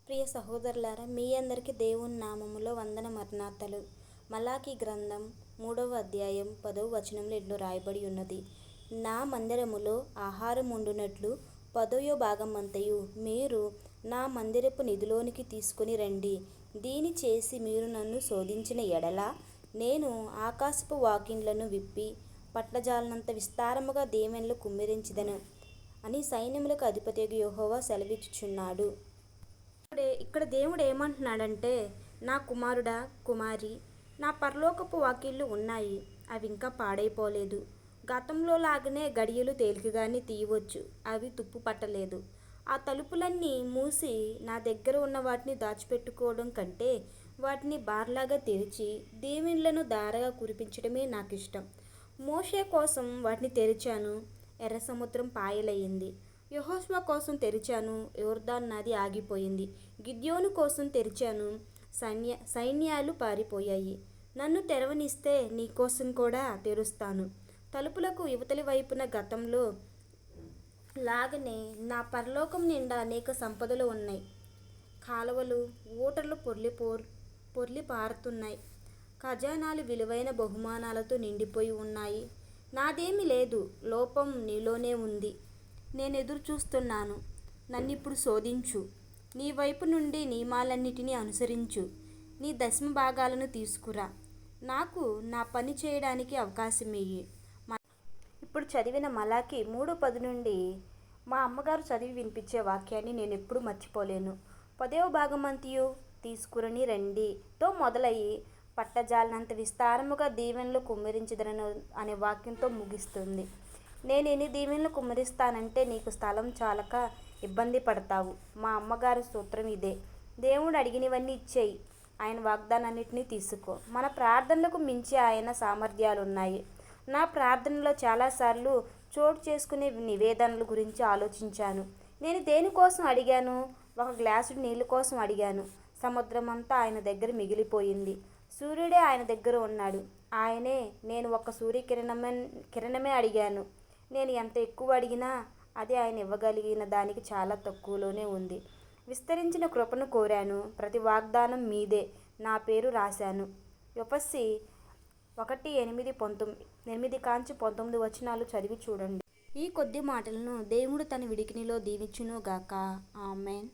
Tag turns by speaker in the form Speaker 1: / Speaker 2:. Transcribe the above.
Speaker 1: ప్రియ సహోదరులారా, మీ అందరికీ దేవుని నామములో వందన మరణాతలు. మలాకీ గ్రంథం 3వ అధ్యాయం 10వ వచనంలో ఇట్లు రాయబడి ఉన్నది. నా మందిరములో ఆహారం ఉండునట్లు 10వ భాగమంతయు మీరు నా మందిరపు నిధిలోనికి తీసుకుని రండి. దీని చేసి మీరు నన్ను శోధించిన ఎడల నేను ఆకాశపు వాకిండ్లను విప్పి పట్టజాలనంత విస్తారముగా దీవెనలు కుమ్మరించెదను అని సైన్యములకు అధిపతియగు యెహోవా సెలవిచ్చుచున్నాడు. ఇక్కడ దేవుడు ఏమంటున్నాడంటే, నా కుమారుడా, కుమారి, నా పరలోకపు వాకిళ్ళు ఉన్నాయి, అవి ఇంకా పాడైపోలేదు. గతంలో లాగానే గడియలు తేలికగానే తీయవచ్చు, అవి తుప్పు పట్టలేదు. ఆ తలుపులన్నీ మూసి నా దగ్గర ఉన్న వాటిని దాచిపెట్టుకోవడం కంటే వాటిని బార్లాగా తెరిచి దీవెనలను ధారగా కురిపించడమే నాకు ఇష్టం. మోషే కోసం వాటిని తెరిచాను, ఎర్ర సముద్రం పాయలయ్యింది. యెహోషువ కోసం తెరిచాను, యోర్దాను నది ఆగిపోయింది. గిద్యోను కోసం తెరిచాను, సైన్యాలు పారిపోయాయి. నన్ను తెరవనిస్తే నీ కోసం కూడా తెరుస్తాను. తలుపులకు యువతలి వైపున గతంలో లాగానే నా పరలోకం నిండా అనేక సంపదలు ఉన్నాయి. కాలువలు, ఊటలు పొర్లి పారుతున్నాయి. ఖజానాలు విలువైన బహుమానాలతో నిండిపోయి ఉన్నాయి. నాదేమీ లేదు, లోపం నీలోనే ఉంది. నేను ఎదురు చూస్తున్నాను, నన్నిప్పుడు శోధించు. నీ వైపు నుండి నియమాలన్నిటినీ అనుసరించు. నీ దశమ భాగాలను తీసుకురా. నాకు నా పని చేయడానికి అవకాశమియ్యి. ఇప్పుడు చదివిన మలాకీ 3:10 నుండి మా అమ్మగారు చదివి వినిపించే వాక్యాన్ని నేను ఎప్పుడూ మర్చిపోలేను. 10వ భాగమంతయు తీసుకుని రండితో మొదలయ్యి పట్టజాలనంత విస్తారముగా దీవెనలు కుమ్మరించెదను అనే వాక్యంతో ముగిస్తుంది. నేను ఎన్ని దీవెనలు కుమ్మరిస్తానంటే నీకు స్థలం చాలక ఇబ్బంది పడతావు. మా అమ్మగారి సూత్రం ఇదే. దేవుడు అడిగినవన్నీ ఇచ్చేయి, ఆయన వాగ్దానాన్నిటినీ తీసుకో. మన ప్రార్థనలకు మించి ఆయన సామర్థ్యాలున్నాయి. నా ప్రార్థనలో చాలాసార్లు చోటు చేసుకునే నివేదనల గురించి ఆలోచించాను. నేను దేనికోసం అడిగాను? ఒక గ్లాసుడు నీళ్ళ కోసం అడిగాను. సముద్రమంతా ఆయన దగ్గర మిగిలిపోయింది. సూర్యుడే ఆయన దగ్గర ఉన్నాడు. ఆయనే నేను ఒక సూర్యకిరణమే అడిగాను. నేను ఎంత ఎక్కువ అడిగినా అది ఆయన ఇవ్వగలిగిన దానికి చాలా తక్కువలోనే ఉంది. విస్తరించిన కృపను కోరాను. ప్రతి వాగ్దానం మీదే నా పేరు రాశాను. యొపస్సి 1:8-19 వచనాలు చదివి చూడండి. ఈ కొద్ది మాటలను దేవుడు తన విడికినిలో దీవించును గాక. ఆమేన్.